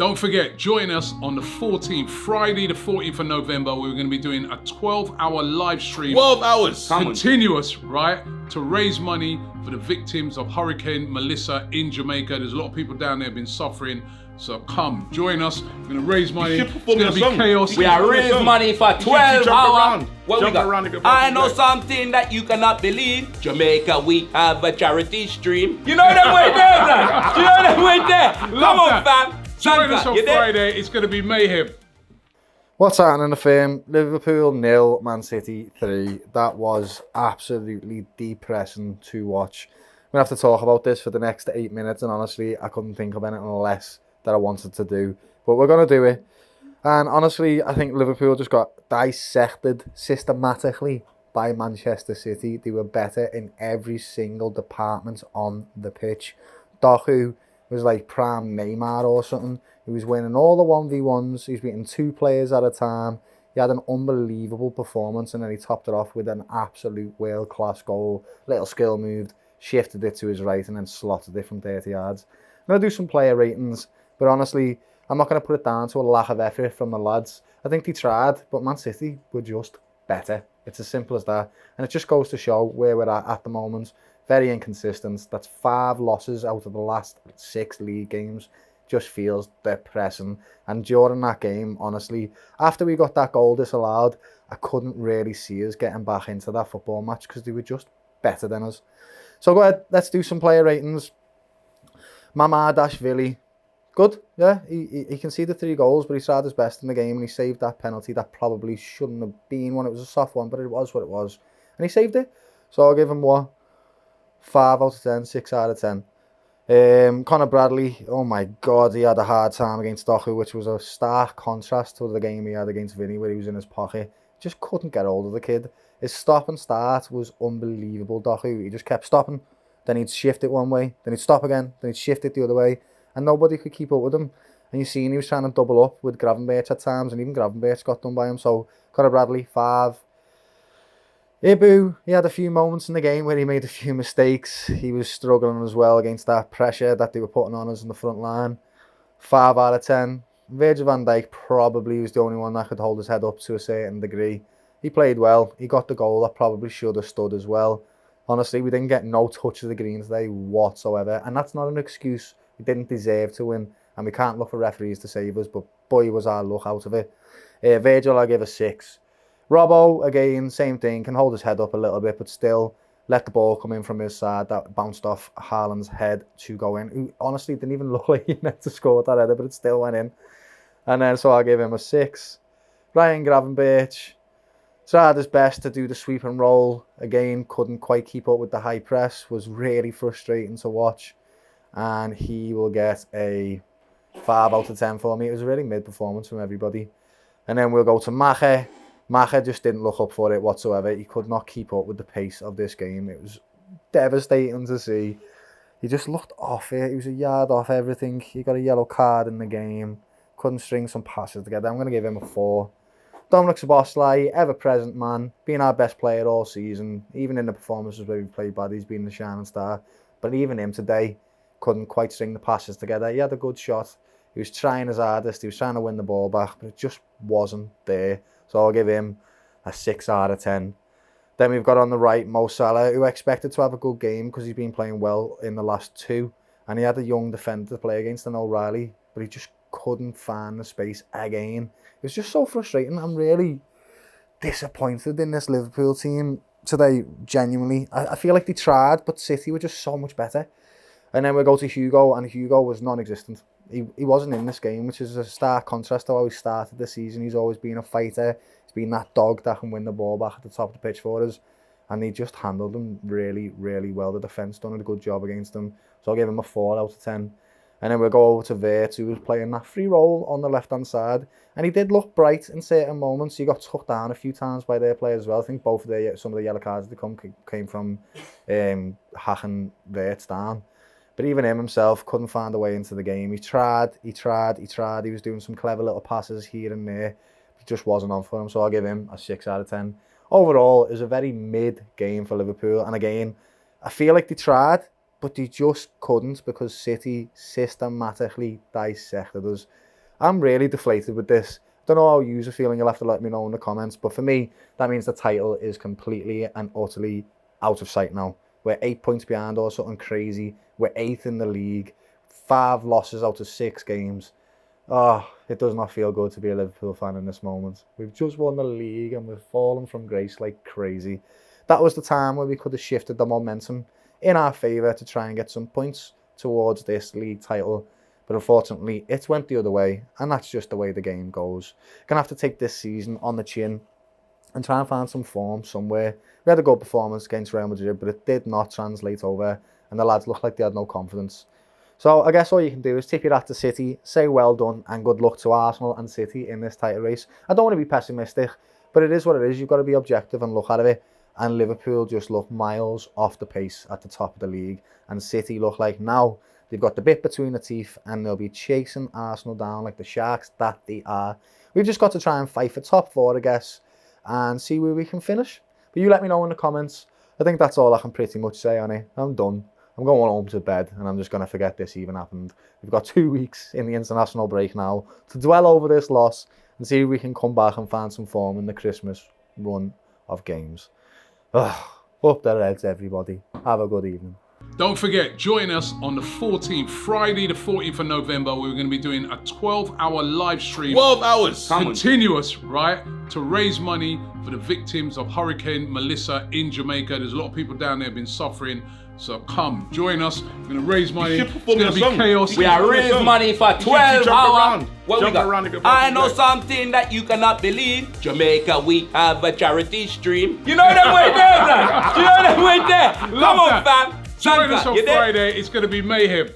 Don't forget, join us on the 14th, Friday the 14th of November. We're going to be doing a 12-hour live stream. 12 hours! Continuous, right? To raise money for the victims of Hurricane Melissa in Jamaica. There's a lot of people down there been suffering. So come, join us. We're going to raise money. It's going to be chaos. We are raising money for 12 hours. What we got? I know something that you cannot believe. Jamaica, we have a charity stream. You know them way there, man. You know them way there. Come on, fam. Join us on Friday. It's going to be mayhem. What's happening in the firm? Liverpool 0, Man City 3. That was absolutely depressing to watch. We're going to have to talk about this for the next 8 minutes, and honestly, I couldn't think of anything less that I wanted to do. But we're going to do it. And honestly, I think Liverpool just got dissected systematically by Manchester City. They were better in every single department on the pitch. Doku was like prime Neymar or something. He was winning all the 1v1s. He was beating 2 players at a time. He had an unbelievable performance, and then he topped it off with an absolute world-class goal. Little skill moved, shifted it to his right, and then slotted it from 30 yards. I'm going to do some player ratings, but honestly, I'm not going to put it down to a lack of effort from the lads. I think they tried, but Man City were just better. It's as simple as that. And it just goes to show where we're at the moment. Very inconsistent. That's 5 losses out of the last 6 league games. Just feels depressing. And during that game, honestly, after we got that goal disallowed, I couldn't really see us getting back into that football match because they were just better than us. So go ahead, let's do some player ratings. Mamardashvili, good, yeah. He conceded 3 goals, but he tried his best in the game and he saved that penalty that probably shouldn't have been one. It was a soft one, but it was what it was. And he saved it. So I'll give him what? 5 out of 10, 6 out of 10. Conor Bradley, oh my God, he had a hard time against Doku, which was a stark contrast to the game he had against Vinny, where he was in his pocket. Just couldn't get hold of the kid. His stop and start was unbelievable, Doku. He just kept stopping. Then he'd shift it one way, then he'd stop again, then he'd shift it the other way, and nobody could keep up with him. And you seen he was trying to double up with Gravenberch at times, and even Gravenberch got done by him. So Conor Bradley, 5. Ibu, he had a few moments in the game where he made a few mistakes. He was struggling as well against that pressure that they were putting on us in the front line. 5 out of 10. Virgil van Dijk probably was the only one that could hold his head up to a certain degree. He played well. He got the goal that probably should have stood as well. Honestly, we didn't get no touch of the green today whatsoever. And that's not an excuse. We didn't deserve to win. And we can't look for referees to save us. But boy, was our luck out of it. Virgil, I'll give a 6. Robbo, again, same thing. Can hold his head up a little bit. But still, let the ball come in from his side. That bounced off Haaland's head to go in. Who honestly didn't even look like he meant to score that header. But it still went in. And then, so I'll give him a 6. Ryan Gravenberch tried his best to do the sweep and roll. Again, couldn't quite keep up with the high press. Was really frustrating to watch. And he will get a 5 out of 10 for me. It was a really mid-performance from everybody. And then we'll go to Mache. Mache just didn't look up for it whatsoever. He could not keep up with the pace of this game. It was devastating to see. He just looked off it. He was a yard off everything. He got a yellow card in the game. Couldn't string some passes together. I'm going to give him a 4. Dominic Szoboszlai, ever-present man, being our best player all season. Even in the performances where we played bad, he's been the shining star. But even him today couldn't quite string the passes together. He had a good shot. He was trying his hardest. He was trying to win the ball back, but it just wasn't there. So I'll give him a 6 out of 10. Then we've got on the right Mo Salah, who I expected to have a good game because he's been playing well in the last 2. And he had a young defender to play against in O'Reilly, but he just couldn't find the space again. It was just so frustrating. I'm really disappointed in this Liverpool team today, genuinely. I feel like they tried, but City were just so much better. And then we go to Hugo, and Hugo was non-existent. He wasn't in this game, which is a stark contrast to how he started the season. He's always been a fighter. He's been that dog that can win the ball back at the top of the pitch for us. And they just handled him really, really well. The defence done a good job against him. So I'll give him a 4 out of 10. And then we'll go over to Vert, who was playing that free role on the left-hand side. And he did look bright in certain moments. He got tucked down a few times by their players as well. I think both of some of the yellow cards that came from hacking Vert down. But even him himself couldn't find a way into the game. He tried. He was doing some clever little passes here and there. It just wasn't on for him. So I'll give him a 6 out of 10. Overall, it was a very mid game for Liverpool. And again, I feel like they tried, but they just couldn't because City systematically dissected us. I'm really deflated with this. Don't know how you're feeling, you'll have to let me know in the comments. But for me, that means the title is completely and utterly out of sight now. We're 8 points behind or something crazy. We're 8th in the league. 5 losses out of 6 games. Oh, it does not feel good to be a Liverpool fan in this moment. We've just won the league and we've fallen from grace like crazy. That was the time where we could have shifted the momentum in our favour to try and get some points towards this league title. But unfortunately, it went the other way, and that's just the way the game goes. Gonna have to take this season on the chin and try and find some form somewhere. We had a good performance against Real Madrid, but it did not translate over, and the lads looked like they had no confidence. So I guess all you can do is tip your hat to City, say well done, and good luck to Arsenal and City in this title race. I don't want to be pessimistic, but it is what it is. You've got to be objective and look at it. And Liverpool just look miles off the pace at the top of the league, and City look like now they've got the bit between the teeth and they'll be chasing Arsenal down like the sharks that they are. We've just got to try and fight for top 4, I guess, and see where we can finish. But you let me know in the comments. I think that's all I can pretty much say on it. I'm done. I'm going home to bed and I'm just going to forget this even happened. We've got 2 weeks in the international break now to dwell over this loss and see if we can come back and find some form in the Christmas run of games. Up their heads, everybody. Have a good evening. Don't forget, join us on the 14th, Friday the 14th of November. We're going to be doing a 12-hour live stream. 12 hours! Continuous, right? To raise money for the victims of Hurricane Melissa in Jamaica. There's a lot of people down there have been suffering. So come, join us. We're going to raise money. It's going to be chaos. We are raising money for 12 hours. What we got? I know something that you cannot believe. Jamaica, we have a charity stream. You know them way there, man. You know them way there. Come on, fam. Join us on Friday. It's going to be mayhem.